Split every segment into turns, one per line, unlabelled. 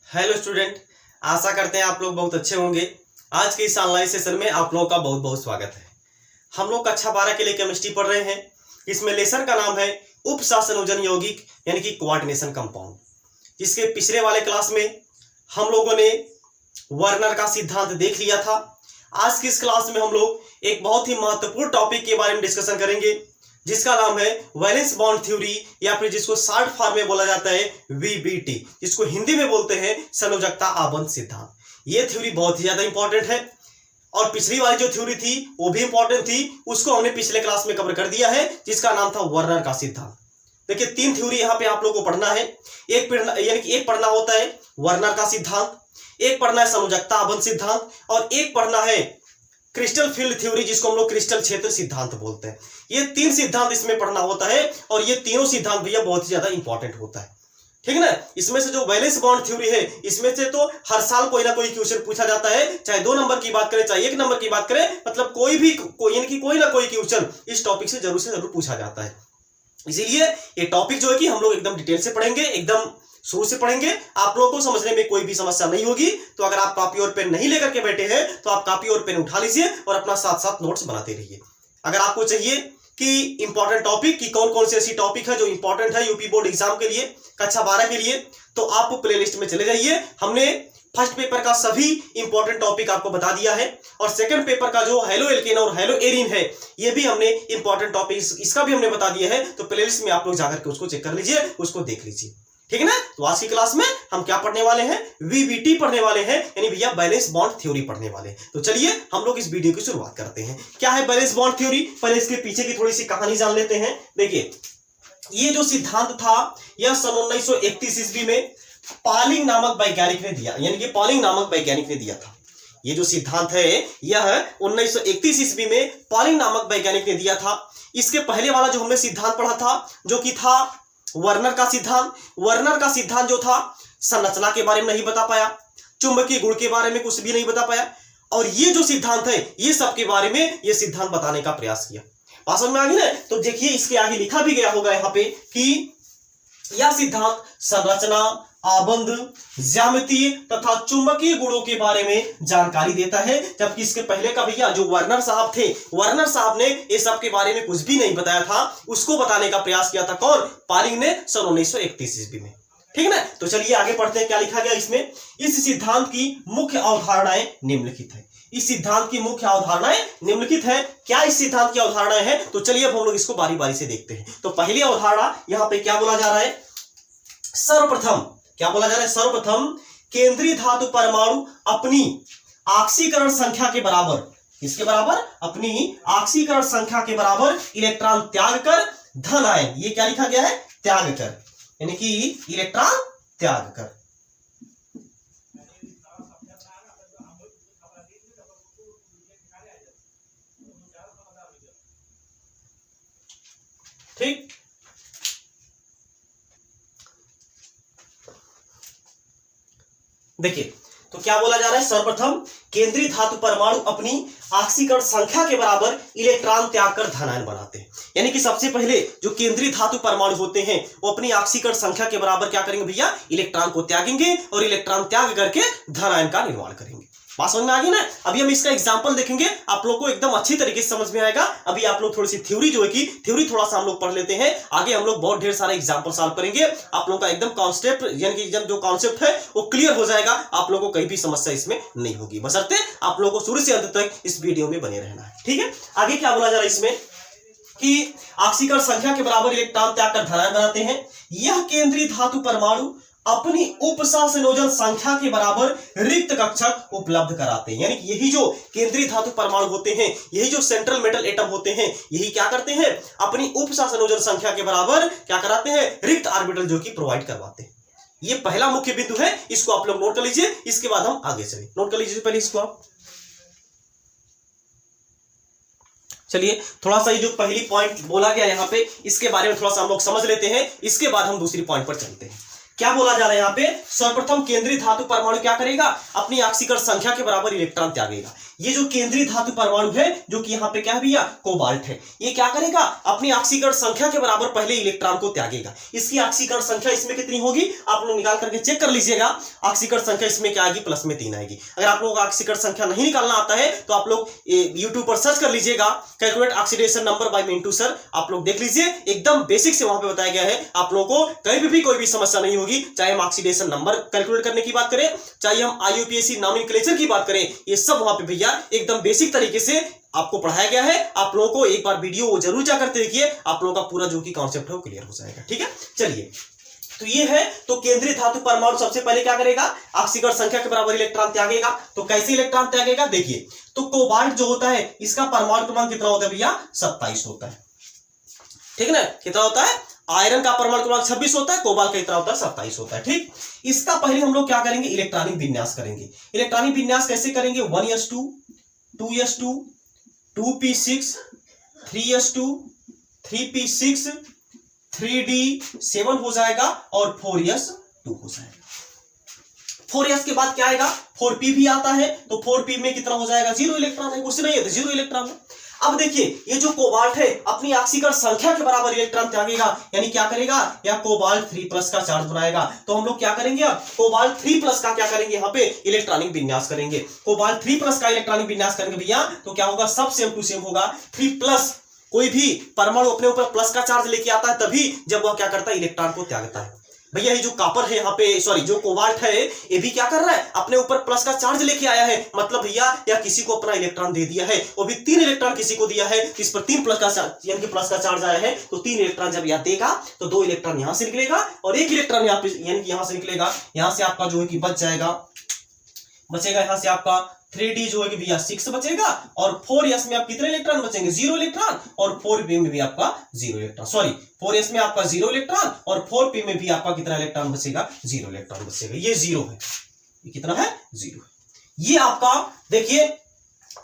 Hello student, आशा करते हैं आप लोग बहुत अच्छे होंगे। आज के इस ऑनलाइन सेशन में आप लोगों का बहुत बहुत स्वागत है। हम लोग कक्षा 12 के लिए केमिस्ट्री पढ़ रहे हैं। इसमें लेसन का नाम है उपसंयोजन यौगिक यानी कि कोऑर्डिनेशन कंपाउंड। जिसके पिछले वाले क्लास में हम लोगों ने वर्नर का सिद्धांत देख लिया था। आज की इस क्लास में हम लोग एक बहुत ही महत्वपूर्ण टॉपिक के बारे में डिस्कशन करेंगे, जिसका नाम है वैलेंस बॉन्ड थ्योरी, या फिर जिसको शॉर्ट फॉर्म में बोला जाता है वीबीटी, जिसको हिंदी में बोलते हैं संयोजकता आबंध सिद्धांत। ये थ्योरी बहुत ही ज्यादा इंपॉर्टेंट है और पिछली वाली जो थ्योरी थी वो भी इंपॉर्टेंट थी, उसको हमने पिछले क्लास में कवर कर दिया है, जिसका नाम था वर्नर का सिद्धांत। देखिए, तीन थ्योरी यहाँ पे आप लोग को पढ़ना है। एक पढ़ना होता है वर्नर का सिद्धांत, एक पढ़ना है संयोजकता आबंध सिद्धांत, और एक पढ़ना है क्रिस्टल फील्ड थ्योरी, जिसको हम लोग क्रिस्टल क्षेत्र सिद्धांत बोलते हैं। ये तीन सिद्धांत इसमें पढ़ना होता है और ये तीनों सिद्धांत भैया बहुत ही ज्यादा इंपॉर्टेंट होता है, ठीक है ना। इसमें से जो वैलेंस बॉन्ड थ्योरी है, इसमें से तो हर साल कोई ना कोई क्वेश्चन पूछा जाता है, चाहे 2 नंबर की बात करें चाहे 1 नंबर की बात करें, मतलब कोई ना कोई क्वेश्चन इस टॉपिक से जरूर पूछा जाता है। इसीलिए ये टॉपिक जो है कि हम लोग एकदम डिटेल से पढ़ेंगे, एकदम शुरू से पढ़ेंगे। आप लोगों को समझने में कोई भी समस्या नहीं होगी। तो अगर आप कॉपी और पेन नहीं लेकर के बैठे हैं तो आप कॉपी और पेन उठा लीजिए और अपना साथ साथ नोट्स बनाते रहिए। अगर आपको चाहिए कि इंपॉर्टेंट टॉपिक की कौन कौन सी ऐसी टॉपिक है जो इंपॉर्टेंट है यूपी बोर्ड एग्जाम के लिए, कक्षा 12 के लिए, तो आप प्लेलिस्ट में चले जाइए। हमने फर्स्ट पेपर का सभी इंपॉर्टेंट टॉपिक आपको बता दिया है और सेकंड पेपर का जो हेलो एल्केन और हेलो एरिन है, ये भी हमने इंपॉर्टेंट टॉपिक इसका भी हमने बता दिया है। तो प्लेलिस्ट में आप लोग जाकर के उसको चेक कर लीजिए, उसको देख लीजिए, ठीक है ना। तो आज की क्लास में हम क्या पढ़ने वाले हैं? वीबीटी पढ़ने वाले हैं, यानी भैया बैलेंस बॉन्ड थ्योरी पढ़ने वाले हैं। तो चलिए हम लोग इस वीडियो की शुरुआत करते हैं। क्या है बैलेंस बॉन्ड थ्योरी? पहले इसके पीछे की थोड़ी सी कहानी जान लेते हैं। देखिए, ये जो सिद्धांत था यह सन 1931 ईस्वी में पॉलिंग नामक वैज्ञानिक ने दिया, यानी कि पॉलिंग नामक वैज्ञानिक ने दिया था। ये जो सिद्धांत है यह 1931 ईस्वी में पॉलिंग नामक वैज्ञानिक ने दिया था। इसके पहले वाला जो हमने सिद्धांत पढ़ा था, जो कि था वर्नर का सिद्धांत। वर्नर का सिद्धांत जो था संरचना के बारे में नहीं बता पाया, चुंबकीय गुण के बारे में कुछ भी नहीं बता पाया, और ये जो सिद्धांत है ये सब के बारे में ये सिद्धांत बताने का प्रयास किया। बात समझ में आ गई ना? तो देखिए, इसके आगे लिखा भी गया होगा यहाँ पे कि यह सिद्धांत संरचना, आबंध, ज्यामितीय तथा चुंबकीय गुणों के बारे में जानकारी देता है। जबकि इसके पहले का भैया जो वर्नर साहब थे, वर्नर साहब ने ये सब के बारे में कुछ भी नहीं बताया था, उसको बताने का प्रयास किया था कौन? पॉलिंग ने सन 1931 ईस्वी में, ठीक है ना। तो चलिए आगे पढ़ते हैं क्या लिखा गया इसमें। इस सिद्धांत की मुख्य अवधारणाएं निम्नलिखित है। इस सिद्धांत की मुख्य अवधारणाएं निम्नलिखित है। क्या इस सिद्धांत की अवधारणाएं हैं? तो चलिए अब हम लोग इसको बारी बारी से देखते हैं। तो पहली अवधारणा यहाँ पे क्या बोला जा रहा है? सर्वप्रथम क्या बोला जा रहा है? सर्वप्रथम केंद्रीय धातु परमाणु अपनी ऑक्सीकरण संख्या के बराबर, किसके बराबर? अपनी ऑक्सीकरण संख्या के बराबर इलेक्ट्रॉन त्याग कर धन आयन, ये क्या लिखा गया है? त्याग कर, यानी कि इलेक्ट्रॉन त्याग कर। ठीक, देखिए तो क्या बोला जा रहा है? सर्वप्रथम केंद्रीय धातु परमाणु अपनी ऑक्सीकरण संख्या के बराबर इलेक्ट्रॉन त्याग कर धनायन बनाते हैं। यानी कि सबसे पहले जो केंद्रीय धातु परमाणु होते हैं वो अपनी ऑक्सीकरण संख्या के बराबर क्या करेंगे भैया? इलेक्ट्रॉन को त्यागेंगे और इलेक्ट्रॉन त्याग करके धनायन का निर्माण करेंगे। बात समझ में आ गई ना? अभी हम इसका एग्जांपल देखेंगे, आप लोग को एकदम अच्छी तरीके से समझ में आएगा। अभी आप लोग थोड़ी सी थ्योरी जो है कि थ्योरी थोड़ा सा हम लोग पढ़ लेते हैं, आगे हम लोग बहुत ढेर सारे एग्जांपल सॉल्व करेंगे। आप लोगों का एकदम कॉन्सेप्ट, यानी कि जब जो कॉन्सेप्ट है वो क्लियर हो जाएगा, आप लोगों को कहीं भी समस्या इसमें नहीं होगी, बशर्ते आप लोगों को शुरू से अंत तक इस वीडियो में बने रहना है, ठीक है। आगे क्या बोला जा रहा है इसमें कि ऑक्सीकरण संख्या के बराबर इलेक्ट्रॉन त्याग कर धनायन बनाते हैं। यह केंद्रीय धातु परमाणु अपनी उपसंयोजन संख्या के बराबर रिक्त कक्षक उपलब्ध कराते हैं। यानी कि यही जो केंद्रीय धातु परमाणु होते हैं, यही जो सेंट्रल मेटल एटम होते हैं, यही क्या करते हैं? अपनी उपसंयोजन संख्या के बराबर क्या कराते हैं? रिक्त ऑर्बिटल जो कि प्रोवाइड करवाते हैं। ये पहला मुख्य बिंदु है, इसको आप लोग नोट कर लीजिए। इसके बाद हम आगे चले, नोट कर लीजिए पहले इसको आप। चलिए थोड़ा सा ये जो पहली पॉइंट बोला गया यहाँ पे, इसके बारे में थोड़ा सा हम लोग समझ लेते हैं, इसके बाद हम दूसरी पॉइंट पर चलते हैं। क्या बोला जा रहा है यहाँ पे? सर्वप्रथम केंद्रीय धातु परमाणु क्या करेगा? अपनी ऑक्सीकरण संख्या के बराबर इलेक्ट्रॉन त्यागेगा। ये जो केंद्रीय धातु परमाणु है जो कि यहाँ पे क्या है भैया, कोबाल्ट है, ये क्या करेगा, अपनी ऑक्सीकरण संख्या के बराबर पहले इलेक्ट्रॉन को त्यागेगा। इसकी ऑक्सीकरण संख्या इसमें कितनी होगी, आप लोग निकाल करके चेक कर लीजिएगा। ऑक्सीकरण संख्या इसमें क्या आएगी, प्लस में 3 आएगी। अगर आप लोगों को ऑक्सीकरण संख्या नहीं निकालना आता है तो आप लोग यूट्यूब पर सर्च कर लीजिएगा, calculate oxidation number by Mintu sir, आप लोग देख लीजिए, एकदम बेसिक से वहां पे बताया गया है। आप लोगों को कहीं भी कोई भी समस्या नहीं होगी, चाहे हम ऑक्सीडेशन नंबर कैलकुलेट करने की बात करें, चाहे हम IUPAC नॉमेनक्लेचर की बात करें, ये सब वहां पे भैया एकदम बेसिक तरीके से आपको पढ़ाया गया है। आप लोगों को एक बार वीडियो जरूर जाकर देखिए, आप लोगों का पूरा जो कि कॉन्सेप्ट है वो क्लियर हो जाएगा। ठीक है, चलिए, तो ये है, तो केंद्रीय धातु परमाणु सबसे पहले क्या करेगा, ऑक्सीकरण संख्या के बराबर इलेक्ट्रॉन त्यागेगा। तो कैसे इलेक्ट्रॉन त्यागेगा, देखिए, तो कोबाल्ट जो होता है इसका परमाणु क्रमांक कितना होता है भैया, 27 होता है। ठीक है ना, कितना होता है, आयरन का परमाणु क्रमांक 26 होता है, कोबाल्ट का कितना होता है, 27 होता है। ठीक, इसका पहले हम लोग क्या करेंगे, इलेक्ट्रॉनिक विन्यास करेंगे। इलेक्ट्रॉनिक विन्यास कैसे करेंगे, 1s2 2s2 2p6 3s2 3p6 3d7 हो जाएगा और 4s2 हो जाएगा। 4s के बाद क्या आएगा, 4p भी आता है, तो 4p में कितना हो जाएगा, 0 इलेक्ट्रॉन है, कुछ नहीं है तो 0 इलेक्ट्रॉन है। अब देखिए, ये जो कोबाल्ट है अपनी ऑक्सीकरण संख्या के बराबर इलेक्ट्रॉन त्यागेगा, यानी क्या करेगा, या कोबाल्ट 3+ का चार्ज बनाएगा। तो हम लोग क्या करेंगे, अब कोबाल्ट 3+ का क्या करेंगे, यहाँ पे इलेक्ट्रॉनिक विन्यास करेंगे। कोबाल्ट 3+ का इलेक्ट्रॉनिक विन्यास करेंगे भैया, तो क्या होगा, सब सेम टू सेम होगा। 3+, कोई भी परमाणु अपने ऊपर प्लस का चार्ज लेके आता है तभी जब वह क्या करता है, इलेक्ट्रॉन को त्यागता है। भैया ये जो कॉपर है यहाँ पे, सॉरी जो कोबाल्ट है, ये भी क्या कर रहा है, अपने ऊपर प्लस का चार्ज लेके आया है, मतलब भैया या किसी को अपना इलेक्ट्रॉन दे दिया है, वो भी 3 इलेक्ट्रॉन किसी को दिया है, इस पर 3 प्लस का यानी कि प्लस का चार्ज आया है, तो 3 इलेक्ट्रॉन जब यह देगा तो 2 इलेक्ट्रॉन यहां से निकलेगा और 1 इलेक्ट्रॉन यहाँ पे यानी कि यहां से निकलेगा। यहां से आपका जो है कि बचेगा यहाँ से आपका 3d जो है कि भैया 6 बचेगा, और 4s में आप कितने इलेक्ट्रॉन बचेंगे, 0 इलेक्ट्रॉन, और 4p में भी आपका 0 इलेक्ट्रॉन, सॉरी 4s में आपका 0 इलेक्ट्रॉन और 4p में भी आपका कितना इलेक्ट्रॉन बचेगा, 0 इलेक्ट्रॉन बचेगा। ये 0 है, ये कितना है, 0 है। ये आपका देखिए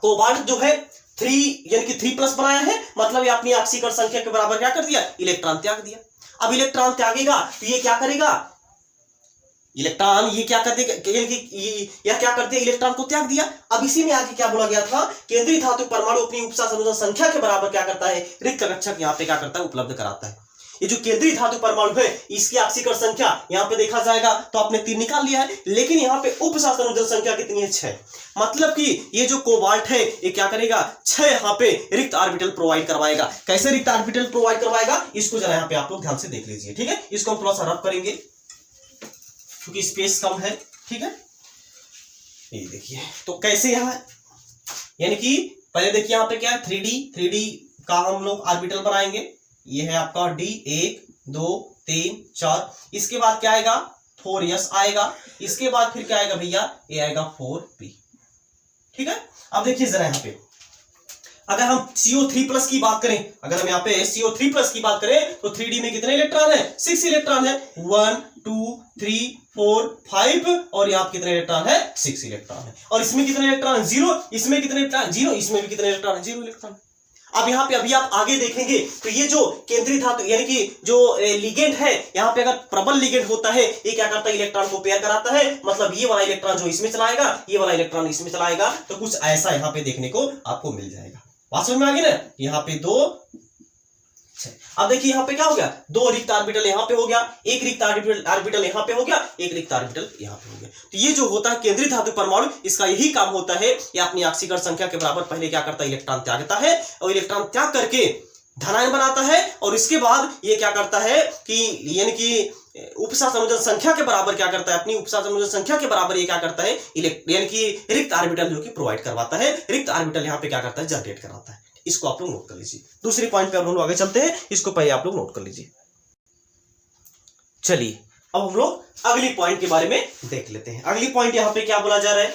कोबाल्ट जो है 3 यानी कि 3+ बनाया है, मतलब ये अपनी ऑक्सीकरण संख्या के बराबर क्या कर दिया, इलेक्ट्रॉन त्याग दिया। अब इलेक्ट्रॉन त्यागेगा तो ये क्या करेगा, इलेक्ट्रॉन ये क्या कर देगा, यह क्या करते हैं, इलेक्ट्रॉन को त्याग दिया। अब इसी में आगे क्या बोला गया था, केंद्रीय धातु परमाणु अपनी उपसा संयोजन संख्या के बराबर क्या करता है, रिक्त कक्षक यहाँ पे क्या करता है, उपलब्ध कराता है। ये जो केंद्रीय धातु परमाणु है इसकी ऑक्सीकरण संख्या यहाँ पे देखा जाएगा तो आपने 3 निकाल लिया है, लेकिन यहाँ पे उपसा संयोजन संख्या कितनी है, 6। मतलब कि ये जो कोबाल्ट है ये क्या करेगा, 6 यहाँ पे रिक्त ऑर्बिटल प्रोवाइड करवाएगा। कैसे रिक्त ऑर्बिटल प्रोवाइड करवाएगा, इसको जरा यहाँ पे आप लोग ध्यान से देख लीजिए। ठीक है, इसको हम थोड़ा सा रफ करेंगे क्योंकि स्पेस कम है। ठीक है, ये देखिए तो कैसे यहाँ, यानी कि पहले देखिए यहाँ पे क्या है, 3D का हम लोग ऑर्बिटल बनाएंगे। ये है आपका D 1 2 3 4, इसके बाद क्या आएगा, 4s आएगा, इसके बाद फिर क्या आएगा भैया, ये आएगा 4p। ठीक है, अब देखिए जरा यहाँ पे अगर हम CO3+ की बात करें, अगर हम यहाँ पे CO3+ की बात करें तो 3D में कितने इलेक्ट्रॉन है, 6 इलेक्ट्रॉन है, 1 2 3 4 5, और यहाँ कितने इलेक्ट्रॉन है, 6 इलेक्ट्रॉन है। और इसमें कितने इलेक्ट्रॉन है, 0, इसमें कितने इलेक्ट्रॉन, 0, इसमें भी कितने इलेक्ट्रॉन है, 0 इलेक्ट्रॉन। अब यहाँ पे अभी आप आगे देखेंगे तो ये जो केंद्रीय धातु यानी कि जो लिगेंड है, यहाँ पे अगर प्रबल लिगेंड होता है ये क्या करता है, इलेक्ट्रॉन को पेयर कराता है, मतलब ये वाला इलेक्ट्रॉन जो इसमें चलाएगा, ये वाला इलेक्ट्रॉन इसमें चलाएगा, तो कुछ ऐसा यहाँ पे देखने को आपको मिल जाएगा। बात समझ में आ गई ना, यहाँ पे 2 6। अब देखिए यहाँ पे क्या हो गया, 2 रिक्त ऑर्बिटल यहाँ पे हो गया, 1 रिक्त ऑर्बिटल यहाँ पे हो गया, 1 रिक्त ऑर्बिटल यहाँ पे हो गया। तो ये जो होता है केंद्रीय धातु परमाणु, इसका यही काम होता है, ये अपनी ऑक्सीकरण संख्या के बराबर पहले क्या करता है, इलेक्ट्रॉन त्यागता है, और इलेक्ट्रॉन त्याग करके धनायन बनाता है, और इसके बाद ये क्या करता है कि यानी कि उपसा संयोजन संख्या के बराबर क्या करता है, अपनी उपसा संयोजन संख्या के बराबर ये क्या करता है, यानी कि रिक्त ऑर्बिटल जो कि प्रोवाइड करवाता है, रिक्त ऑर्बिटल यहाँ पे क्या करता है, जनरेट कराता है। इसको आप लोग नोट कर लीजिए। दूसरी पॉइंट पे हम लोग आगे चलते हैं, इसको पहले आप लोग नोट कर लीजिए। चलिए अब हम लोग अगली पॉइंट के बारे में देख लेते हैं। अगली पॉइंट यहाँ पे क्या बोला जा रहा है,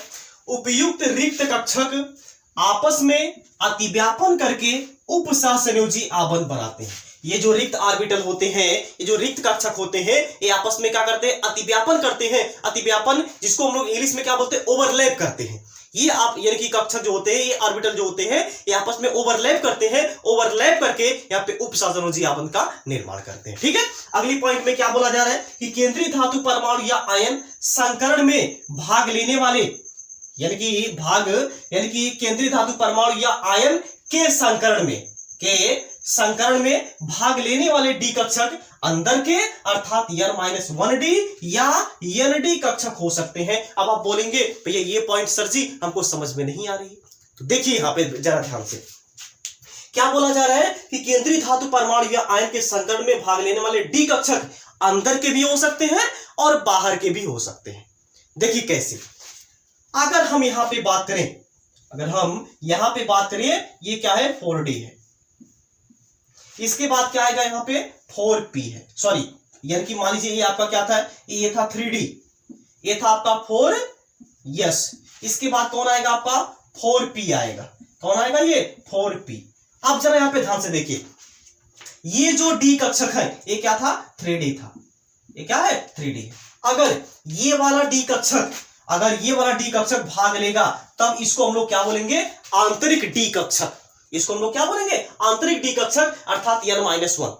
उपयुक्त रिक्त कक्षक आपस में अतिव्यापन करके उपसहसंयोजी आबंध बनाते हैं। ये जो रिक्त ऑर्बिटल होते हैं, ये जो रिक्त कक्षक होते हैं, ये आपस में क्या करते हैं, अतिव्यापन करते हैं। अतिव्यापन जिसको हम लोग इंग्लिश में क्या बोलते हैं, ओवरलैप करते हैं। ये आप यानी कि कक्षक जो होते हैं, ये ऑर्बिटल जो होते हैं, ये आपस में ओवरलैप करते हैं। ओवरलैप करके यहाँ पे उपसहसंयोजी आबंध का निर्माण करते हैं। ठीक है, अगली पॉइंट में क्या बोला जा रहा है कि केंद्रीय धातु परमाणु या आयन संकरण में भाग लेने वाले यानी कि भाग, यानी कि केंद्रीय धातु परमाणु या आयन के संकरण में भाग लेने वाले डी कक्षक अंदर के अर्थात n-1d या n-d कक्षक हो सकते हैं। अब आप बोलेंगे भैया ये पॉइंट सर जी हमको समझ में नहीं आ रही, तो देखिए यहां पे जरा ध्यान से क्या बोला जा रहा है कि केंद्रीय धातु परमाणु या आयन के संकरण में भाग लेने वाले डी कक्षक अंदर के भी हो सकते हैं और बाहर के भी हो सकते हैं। देखिए कैसे, अगर हम यहां पे बात करें, ये क्या है 4d है, इसके बाद क्या आएगा यहां पे 4p है, सॉरी यानी कि मान लीजिए ये आपका क्या था, ये था 3d, ये था आपका 4s, इसके बाद कौन आएगा आपका 4p आएगा, कौन आएगा ये 4p। अब जरा यहां पे ध्यान से देखिए, ये जो डी कक्षक है ये क्या था 3d था, ये क्या है 3d। अगर ये वाला डी कक्षक भाग लेगा तब इसको हम लोग क्या बोलेंगे, आंतरिक डी कक्षक, इसको हम लोग क्या बोलेंगे, आंतरिक डी कक्षक अर्थात n-1।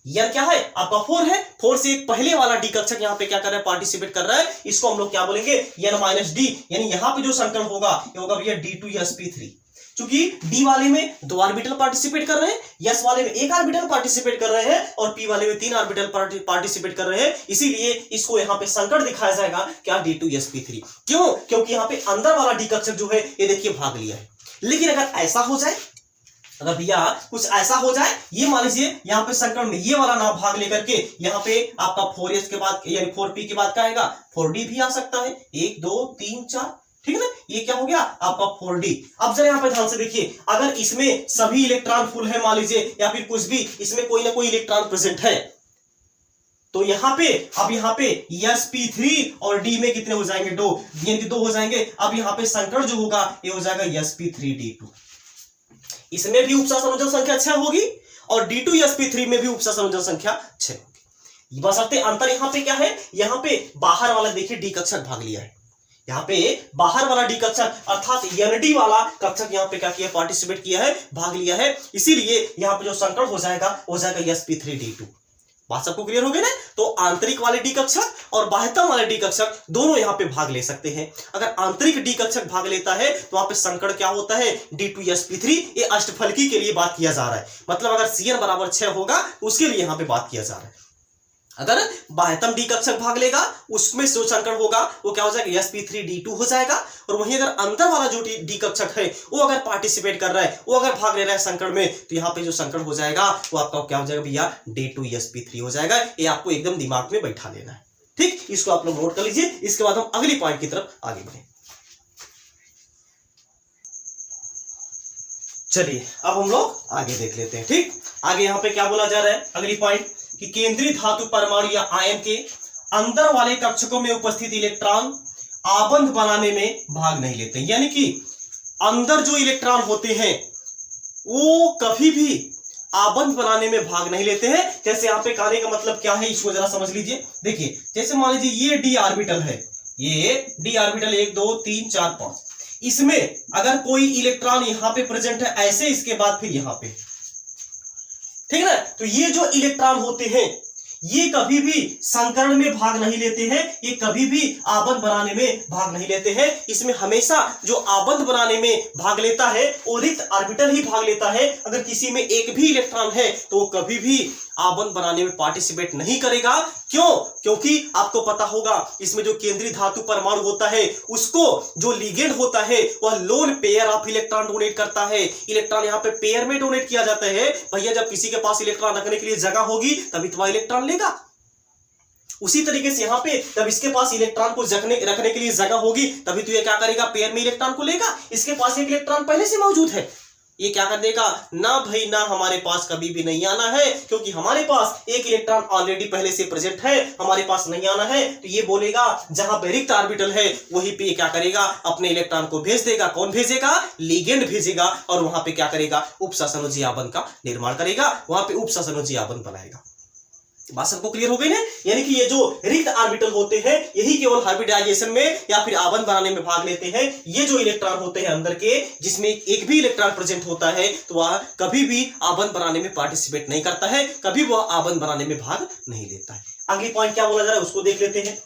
यह क्या है आपका 4 है, 4 से एक पहले वाला डी कक्षक यहाँ पे क्या कर रहा है, पार्टिसिपेट कर रहा है, इसको हम लोग क्या बोलेंगे n-d, यानी यहाँ पे जो संकरण होगा ये होगा भैया d2sp3। क्योंकि डी वाले में 2 ऑर्बिटल पार्टिसिपेट कर रहे हैं, यस वाले में 1 ऑर्बिटल पार्टिसिपेट कर रहे हैं और पी वाले में 3 ऑर्बिटल पार्टिसिपेट कर रहे हैं, इसीलिए इसको यहाँ पे संकट दिखाया जाएगा क्या d2sp3। क्यों, क्योंकि यहाँ पे अंदर वाला डी कक्षक जो है ये देखिए भाग लिया है। लेकिन अगर ऐसा हो जाए, अगर भैया कुछ ऐसा हो जाए, ये मान लीजिए यहाँ पे संकरण में ये वाला ना भाग लेकर के यहाँ पे आपका 4s के बाद यानी 4p के बाद क्या आएगा 4d भी आ सकता है, 1 2 3 4, ठीक है ना, ये क्या हो गया आपका 4d। अब जरा यहाँ पे ध्यान से देखिए, अगर इसमें सभी इलेक्ट्रॉन फुल है मान लीजिए, या फिर कुछ भी इसमें कोई ना कोई इलेक्ट्रॉन प्रेजेंट है, तो यहाँ पे अब यहाँ पे sp3 और d में कितने हो जाएंगे 2, यानी कि 2 हो जाएंगे। अब यहाँ पे संकरण जो होगा ये हो जाएगा sp3d2, इसमें भी उपसा संयोजन संख्या 6 होगी और d2sp3 में भी उपसा संयोजन संख्या 6 होगी। बशर्ते अंतर यहाँ पे क्या है, यहाँ पे बाहर वाला देखिए डी कक्षक भाग लिया है, यहाँ पे बाहर वाला डी कक्षक अर्थात n-d वाला कक्षक यहाँ पे क्या किया, पार्टिसिपेट किया है, भाग लिया है, इसीलिए यहाँ पे जो संकरण हो जाएगा sp3d2। बात सबको क्लियर हो गई ना। तो आंतरिक वाले डी कक्षक और बाह्यतम वाले डी कक्षक दोनों यहाँ पे भाग ले सकते हैं। अगर आंतरिक डी कक्षक भाग लेता है तो वहां पे संकरण क्या होता है d2sp3। ये अष्टफलकी के लिए बात किया जा रहा है, मतलब अगर Cn बराबर 6 होगा उसके लिए यहाँ पे बात किया जा रहा है। अगर बाह्यतम डी कक्षक भाग लेगा उसमें जो संकरण होगा वो क्या हो जाएगा sp3d2 हो जाएगा। और वहीं अगर अंदर वाला जो डी कक्षक है वो अगर पार्टिसिपेट कर रहा है, वो अगर भाग ले रहा है संकरण में, तो यहाँ पे जो संकरण हो जाएगा वो आपका क्या हो जाएगा भैया d2sp3 हो जाएगा। ये आपको एकदम दिमाग में बैठा लेना है, ठीक। इसको आप लोग नोट कर लीजिए। इसके बाद हम अगली पॉइंट की तरफ आगे बढ़े। चलिए अब हम लोग आगे देख लेते हैं, ठीक। आगे यहाँ पे क्या बोला जा रहा है, अगली पॉइंट कि केंद्रीय धातु परमाणु या आयन के अंदर वाले कक्षकों में उपस्थित इलेक्ट्रॉन आबंध बनाने में भाग नहीं लेते। यानी कि अंदर जो इलेक्ट्रॉन होते हैं वो कभी भी आबंध बनाने में भाग नहीं लेते हैं। जैसे यहाँ पे कहने का मतलब क्या है, इसको जरा समझ लीजिए। देखिए जैसे मान लीजिए ये डी ऑर्बिटल है, ये डी ऑर्बिटल 1 2 3 4 5, इसमें अगर कोई इलेक्ट्रॉन यहाँ पे प्रेजेंट है ऐसे, इसके बाद फिर यहाँ पे, ठीक है ना। तो ये जो इलेक्ट्रॉन होते हैं ये कभी भी संकरण में भाग नहीं लेते हैं, ये कभी भी आबंध बनाने में भाग नहीं लेते हैं। इसमें हमेशा जो आबंध बनाने में भाग लेता है वो रिक्त ऑर्बिटल ही भाग लेता है। अगर किसी में एक भी इलेक्ट्रॉन है तो वो कभी भी आबंध बनाने में पार्टिसिपेट नहीं करेगा। क्यों? क्योंकि आपको पता होगा इसमें जो केंद्रीय धातु परमाणु होता है उसको जो लिगेंड होता है वह lone pair of electron donate करता है। इलेक्ट्रॉन यहाँ पे पेयर में डोनेट किया जाता है। भैया जब किसी के पास इलेक्ट्रॉन रखने के लिए जगह होगी तभी तो वह इलेक्ट्रॉन लेगा। उसी तरीके से यहाँ पे जब इसके पास इलेक्ट्रॉन को रखने के लिए जगह होगी तभी तो ये क्या करेगा, पेयर में इलेक्ट्रॉन को लेगा। इसके पास एक इलेक्ट्रॉन पहले से मौजूद है, ये क्या कर देगा, ना भाई ना हमारे पास कभी भी नहीं आना है, क्योंकि हमारे पास एक इलेक्ट्रॉन ऑलरेडी पहले से प्रेजेंट है, हमारे पास नहीं आना है। तो ये बोलेगा जहां पे रिक्त ऑर्बिटल है वहीं पे क्या करेगा, अपने इलेक्ट्रॉन को भेज देगा। कौन भेजेगा, लिगेंड भेजेगा। और वहां पे क्या करेगा, उपसंयोजी आबंध का निर्माण करेगा, वहां पे उपसंयोजी आबंध बनाएगा। बात सबको क्लियर हो गई ना। यानी कि ये जो रिक्त ऑर्बिटल होते हैं यही केवल हाइब्रिडाइजेशन में या फिर आबंध बनाने में भाग लेते हैं। ये जो इलेक्ट्रॉन होते हैं अंदर के जिसमें एक भी इलेक्ट्रॉन प्रेजेंट होता है तो वह कभी भी आबंध बनाने में पार्टिसिपेट नहीं करता है, कभी वह आबंध बनाने में भाग नहीं लेता है। अगली पॉइंट क्या बोला जा रहा है उसको देख लेते हैं।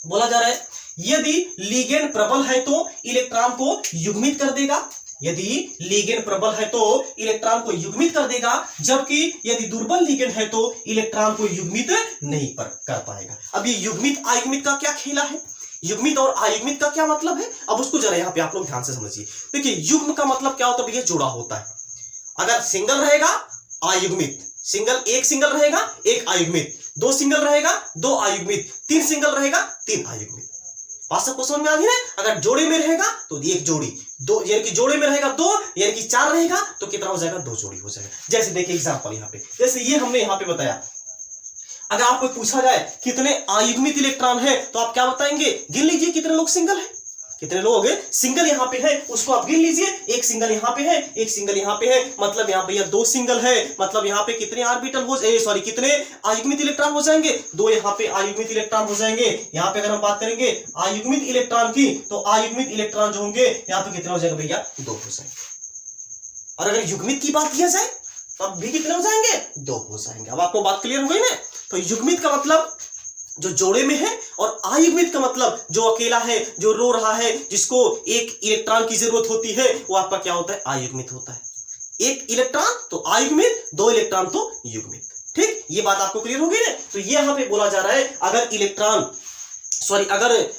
बोला जा रहा है यदि लिगेंड प्रबल है तो इलेक्ट्रॉन को युग्मित कर देगा, यदि लिगेंड प्रबल है तो इलेक्ट्रॉन को युग्मित कर देगा, जबकि यदि दुर्बल लिगेंड है तो इलेक्ट्रॉन को युग्मित नहीं कर पाएगा। अब ये युग्मित अयुग्मित का क्या खेला है, युग्मित और अयुग्मित का क्या मतलब है, अब उसको जरा यहाँ पे आप लोग ध्यान से समझिए। देखिए युग्म का मतलब क्या होता है भैया, जुड़ा होता है। अगर सिंगल रहेगा अयुग्मित, सिंगल एक सिंगल रहेगा एक अयुग्मित, दो सिंगल रहेगा दो अयुग्मित, तीन सिंगल रहेगा तीन अयुग्मित। बात सबको समझ में आ गई ना। अगर जोड़े में रहेगा तो एक जोड़ी, दो यानी कि जोड़े में रहेगा दो, यानी कि चार रहेगा तो कितना हो जाएगा, दो जोड़ी हो जाएगा। जैसे देखिए एग्जांपल यहाँ पे, जैसे ये हमने यहाँ पे बताया, अगर आपको पूछा जाए कितने अयुग्मित इलेक्ट्रॉन है तो आप क्या बताएंगे, गिन लीजिए कितने लोग सिंगल है, कितने लोग सिंगल यहाँ पे है उसको आप गिन लीजिए। एक सिंगल यहाँ पे है, एक सिंगल यहाँ पे है, मतलब यहाँ पे दो सिंगल है, मतलब यहाँ पे कितने ऑर्बिटल हो सॉरी कितने अयुग्मित इलेक्ट्रॉन हो जाएंगे, दो यहाँ पे अयुग्मित इलेक्ट्रॉन हो जाएंगे। यहाँ पे अगर हम बात करेंगे अयुग्मित इलेक्ट्रॉन की तो अयुग्मित इलेक्ट्रॉन जो होंगे यहाँ पे कितने हो जाएगा भैया, दो हो जाएंगे। और अगर युग्मित की बात किया जाए तब भी कितने हो जाएंगे, दो हो जाएंगे। अब आपको बात क्लियर हो गई ना। तो युग्मित का मतलब जो जोड़े में है, और अयुग्मित का मतलब जो अकेला है, जो रो रहा है, जिसको एक इलेक्ट्रॉन की जरूरत होती है, वो आपका क्या होता है, अयुग्मित होता है। एक इलेक्ट्रॉन तो अयुग्मित, दो इलेक्ट्रॉन तो युग्मित। ठीक, ये बात आपको क्लियर हो गई ना। तो ये यहाँ पे बोला जा रहा है अगर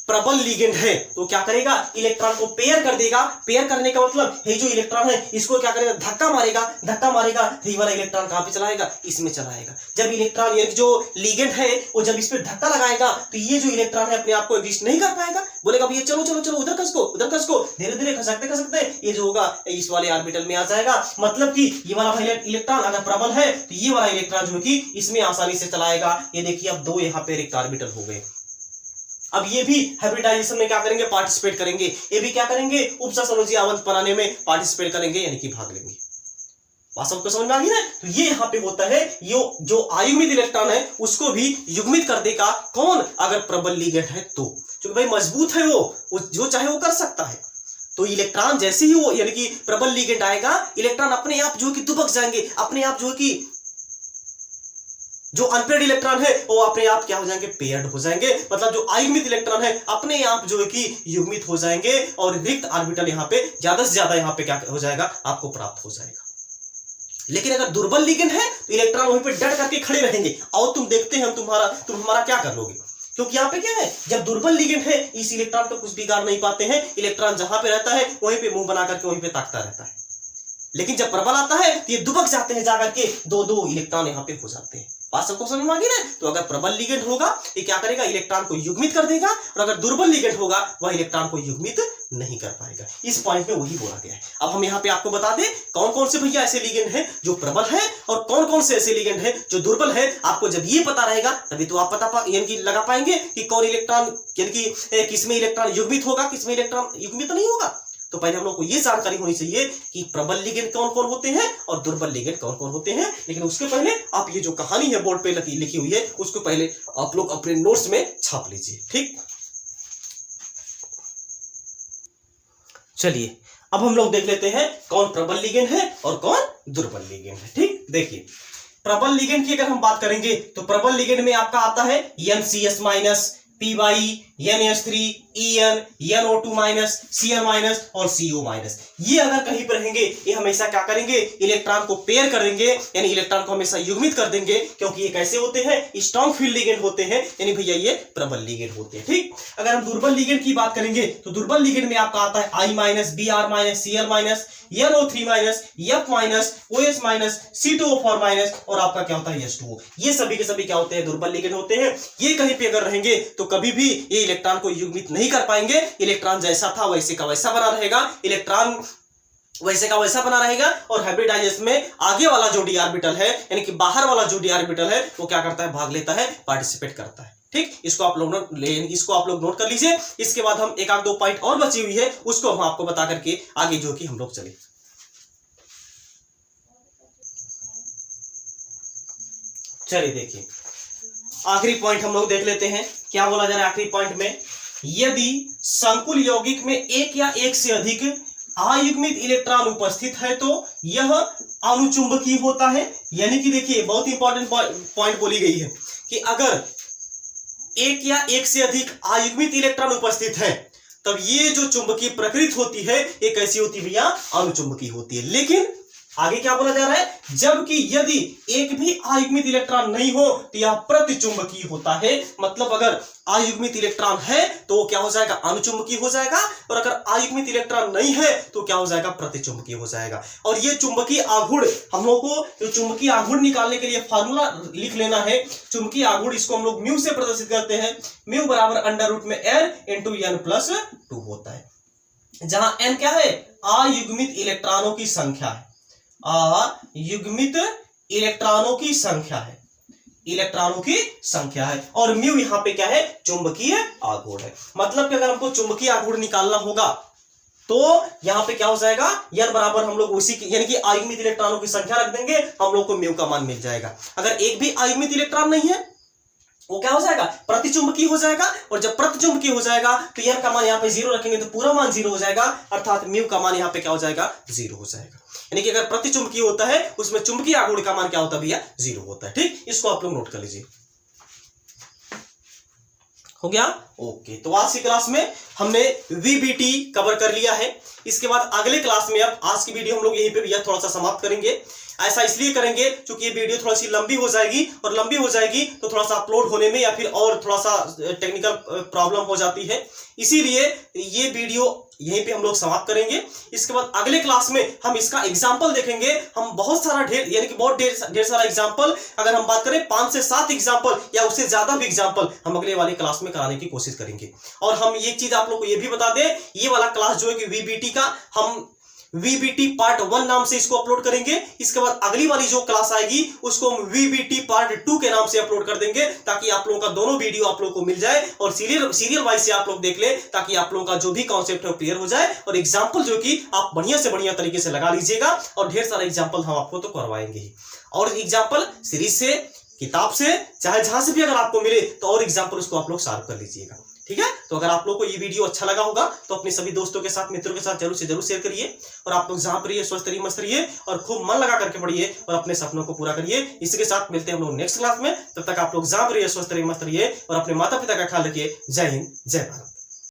प्रबल लिगेंड है तो क्या करेगा, इलेक्ट्रॉन को पेयर कर देगा। पेयर करने का मतलब ये जो इलेक्ट्रॉन है इसको क्या करेगा, धक्का मारेगा, धक्का मारेगा तो ये वाला इलेक्ट्रॉन कहां पे चलाएगा, इसमें चलाएगा। जब इलेक्ट्रॉन ये जो लिगेंड है वो जब इस पे धक्का लगाएगा तो ये जो इलेक्ट्रॉन है अपने आप को एग्जिस्ट नहीं कर पाएगा, बोलेगा भैया चलो चलो चलो उधर खसको, उधर खसको, धीरे धीरे खसकते ये जो होगा इस वाले ऑर्बिटल में आ जाएगा। मतलब कि ये वाला इलेक्ट्रॉन अगर प्रबल है तो ये वाला इलेक्ट्रॉन जो कि इसमें आसानी से चलाएगा। ये देखिए अब दो यहाँ पे रिक्त ऑर्बिटल हो गए। अब ये भी हाइब्रिडाइजेशन में क्या करेंगे, पार्टिसिपेट करेंगे। ये भी क्या करेंगे, उपसंयोजी आवंत बनाने में पार्टिसिपेट करेंगे, यानी कि भाग लेंगे। बात सबको समझ में आ गई ना। तो ये यहाँ पे होता है, ये जो अयुग्मित इलेक्ट्रॉन है उसको भी युग्मित कर देगा। कौन, अगर प्रबल लिगेंड है तो, क्योंकि भाई मजबूत है वो जो चाहे वो कर सकता है। तो इलेक्ट्रॉन जैसे ही वो यानी कि प्रबल लिगेंड आएगा, इलेक्ट्रॉन अपने आप जो कि दुबक जाएंगे, अपने आप जो कि जो अनपेयर्ड इलेक्ट्रॉन है वो अपने आप क्या हो जाएंगे, पेयर्ड हो जाएंगे। मतलब जो अयुग्मित इलेक्ट्रॉन है अपने आप जो है कि युग्मित हो जाएंगे, और रिक्त ऑर्बिटल यहाँ पे ज्यादा से ज्यादा यहाँ पे क्या हो जाएगा, आपको प्राप्त हो जाएगा। लेकिन अगर दुर्बल लिगेंड है तो इलेक्ट्रॉन वहीं पे डट करके खड़े रहेंगे, और तुम देखते हैं तुम हमारा क्या कर लोगे। क्योंकि यहाँ पे क्या है, जब दुर्बल लिगेंड है इस इलेक्ट्रॉन को कुछ बिगाड़ नहीं पाते हैं। इलेक्ट्रॉन जहां पे रहता है वहीं पे मुंह बना करके वहीं पे ताकता रहता है। लेकिन जब प्रबल आता है तो ये दुबक जाते हैं, जाकर के दो दो इलेक्ट्रॉन यहाँ पे हो जाते हैं। बात सबको समझ में आ गई ना। तो अगर प्रबल लिगेंड होगा ये क्या करेगा, इलेक्ट्रॉन को युग्मित कर देगा, और अगर दुर्बल लिगेंड होगा वह इलेक्ट्रॉन को युग्मित नहीं कर पाएगा। इस पॉइंट में वही बोला गया है। अब हम यहाँ पे आपको बता दें कौन कौन से भैया ऐसे लिगेंड हैं जो प्रबल है, और कौन कौन से ऐसे लिगेंड हैं जो दुर्बल है। आपको जब ये पता रहेगा तभी तो आप यानी कि लगा पाएंगे कि कौन इलेक्ट्रॉन यानी कि किसमें इलेक्ट्रॉन युग्मित होगा, किसमें इलेक्ट्रॉन युग्मित नहीं होगा। तो पहले हम लोग को ये जानकारी होनी चाहिए कि प्रबल लिगेंड कौन कौन होते हैं और दुर्बल लिगेंड कौन कौन होते हैं। लेकिन उसके पहले आप ये जो कहानी है बोर्ड पे लिखी हुई है उसको पहले आप लोग अपने नोट्स में छाप लीजिए। ठीक, चलिए अब हम लोग देख लेते हैं कौन प्रबल लिगेंड है और कौन दुर्बल लिगेंड है। ठीक, देखिए प्रबल लिगेंड की अगर हम बात करेंगे तो प्रबल लिगेंड में आपका आता है NCS-, Py, NH3, En, NO2-, Cl- और CO-। ये अगर कहीं पर रहेंगे ये हमेशा क्या करेंगे, इलेक्ट्रॉन को पेयर कर देंगे, यानी इलेक्ट्रॉन को हमेशा युग्मित कर देंगे। क्योंकि ये कैसे होते हैं, स्ट्रॉन्ग फील्ड लिगेंड होते हैं, यानी भैया ये प्रबल लिगेंड होते हैं। ठीक, अगर हम दुर्बल लिगेंड की बात करेंगे तो दुर्बल लिगेंड में आपका आता है I-, Br-, Cl-, NO3-, F-, OS-, C2O4-, और आपका क्या होता है H2O। ये सभी के सभी क्या होते हैं, दुर्बल लिगेंड होते हैं। ये कहीं पे अगर रहेंगे तो कभी भी ये इलेक्ट्रॉन को युग्मित नहीं कर पाएंगे। इलेक्ट्रॉन जैसा था वैसे का वैसा बना रहेगा, इलेक्ट्रॉन वैसे का वैसा बना रहेगा। और हाइब्रिडाइजेशन में आगे वाला जो डी ऑर्बिटल है यानी कि बाहर वाला जो डी ऑर्बिटल है वो क्या करता है, भाग लेता है, पार्टिसिपेट करता है। ठीक, इसको आप लोग नोट कर लीजिए। इसके बाद हम एक आध दो पॉइंट और बची हुई है उसको हम आपको बता करके आगे जो कि हम लोग चले। चलिए देखिए आखिरी पॉइंट हम लोग देख लेते हैं, क्या बोला जा रहा है आखिरी पॉइंट में। यदि संकुल यौगिक में एक या एक से अधिक अयुग्मित इलेक्ट्रॉन उपस्थित है तो यह अनुचुंबकीय होता है। यानी कि देखिए बहुत इंपॉर्टेंट पॉइंट बोली गई है कि अगर एक या एक से अधिक अयुग्मित इलेक्ट्रॉन उपस्थित हैं, तब ये जो चुंबकीय प्रकृति होती है ये कैसी होती है भैया, अनुचुंबकीय होती है। लेकिन आगे क्या बोला जा रहा है, जबकि यदि एक भी अयुग्मित इलेक्ट्रॉन नहीं हो तो यह प्रतिचुंबकीय होता है। मतलब अगर अयुग्मित इलेक्ट्रॉन है तो वो क्या हो जाएगा, अनुचुंबकीय हो जाएगा, और अगर अयुग्मित इलेक्ट्रॉन नहीं है तो क्या हो जाएगा, प्रतिचुंबकीय हो जाएगा। और ये चुंबकीय आघूर्ण, हम लोग को जो चुंबकीय आघूर्ण निकालने के लिए फार्मूला लिख लेना है। चुंबकीय आघूर्ण इसको हम लोग म्यू से प्रदर्शित करते हैं। म्यू बराबर अंडर रूट में n इंटू n प्लस 2 होता है, जहां n क्या है, अयुग्मित इलेक्ट्रॉनों की संख्या है, अयुग्मित इलेक्ट्रॉनों की संख्या है, इलेक्ट्रॉनों की संख्या है, और म्यू यहां पे क्या है, चुंबकीय आघूर्ण है। मतलब कि अगर हमको चुंबकीय आघूर्ण निकालना होगा तो यहां पे क्या हो जाएगा, n बराबर हम लोग उसी की यानी कि अयुग्मित इलेक्ट्रॉनों की संख्या रख देंगे, हम लोग को म्यू का मान मिल जाएगा। अगर एक भी अयुग्मित इलेक्ट्रॉन नहीं है वो क्या हो जाएगा, प्रतिचुंबकीय हो जाएगा, और जब प्रतिचुंबकीय हो जाएगा तो n का मान यहाँ पे 0 रखेंगे तो पूरा मान 0 हो जाएगा, अर्थात म्यू का मान यहाँ पे क्या हो जाएगा, 0 हो जाएगा। यानी कि अगर प्रतिचुंबकीय होता है उसमें चुंबकीय आघूर्ण का मान क्या होता है भैया, 0 होता है। ठीक, इसको आप लोग नोट कर लीजिए। हो गया, ओके। तो आज की क्लास में हमने वीबीटी कवर कर लिया है। इसके बाद अगले क्लास में अब आज की वीडियो हम लोग यहीं पे भैया थोड़ा सा समाप्त करेंगे। ऐसा इसलिए करेंगे क्योंकि ये वीडियो थोड़ी सी लंबी हो जाएगी, और लंबी हो जाएगी तो थोड़ा सा अपलोड होने में या फिर और थोड़ा सा टेक्निकल प्रॉब्लम हो जाती है, इसीलिए ये वीडियो यहीं पे हम लोग समाप्त करेंगे। इसके बाद अगले क्लास में हम इसका एग्जाम्पल देखेंगे। हम बहुत सारा यानी कि बहुत ढेर सारा एग्जाम्पल, अगर हम बात करें 5 से 7 एग्जाम्पल या उससे ज्यादा भी एग्जाम्पल हम अगले वाली क्लास में कराने की कोशिश करेंगे। और हम एक चीज आप लोग को ये भी बता दें, ये वाला क्लास जो है कि वीबीटी का, हम वीबीटी पार्ट 1 नाम से इसको अपलोड करेंगे। इसके बाद अगली वाली जो क्लास आएगी उसको हम वीबीटी पार्ट 2 के नाम से अपलोड कर देंगे, ताकि आप लोगों का दोनों वीडियो आप लोगों को मिल जाए और सीरियल वाइज से आप लोग देख ले, ताकि आप लोगों का जो भी कॉन्सेप्ट है क्लियर हो जाए, और एग्जाम्पल जो कि आप बढ़िया से बढ़िया तरीके से लगा लीजिएगा। और ढेर सारे एग्जाम्पल हम आपको तो करवाएंगे ही, और एग्जाम्पल सीरीज से, किताब से, चाहे जहां से भी अगर आपको मिले तो और एग्जाम्पल उसको आप लोग सॉल्व कर लीजिएगा। ठीक है, तो अगर आप लोग को ये वीडियो अच्छा लगा होगा तो अपने सभी दोस्तों के साथ, मित्रों के साथ जरूर से जरूर शेयर करिए, और आप लोग जहां पर रहिए स्वस्थ रहिए, मस्त रहिए, और खूब मन लगा करके पढ़िए और अपने सपनों को पूरा करिए। इसी के साथ मिलते हैं हम लोग नेक्स्ट क्लास में। तब तक आप लोग जहां पर रहिए स्वस्थ रहिए, मस्त रहिए, और अपने माता पिता का ख्याल रखिए। जय हिंद, जय भारत।